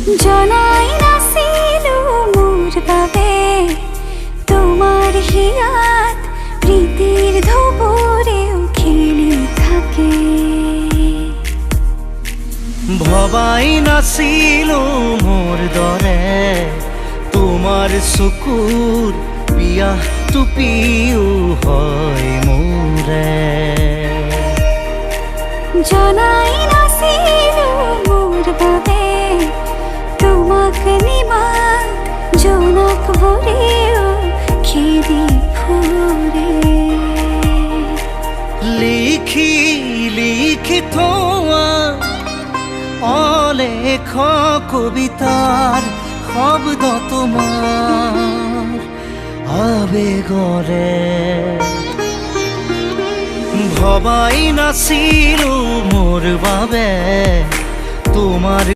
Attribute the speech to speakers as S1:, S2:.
S1: জনাই নাছিল মোর বাবে তোমার হিয়াত প্রীতির ধবরেও খেলি থাকে।
S2: ভবাই নাছিল মোর দৰে তোমাৰ চকুৰ বিয়াহ টুপিও হয় মোৰে।
S1: জনাই নাছিল মোর বাবে তোমাক নিমাত জোনাক ভরেও খেদি ফুরে।
S2: লিখি লিখি থোৱা অলেখ কবিতাৰ শব্দ তোমাৰ আবেগৰে। ভবাই নাছিলো মোৰ বাবে তোমাৰ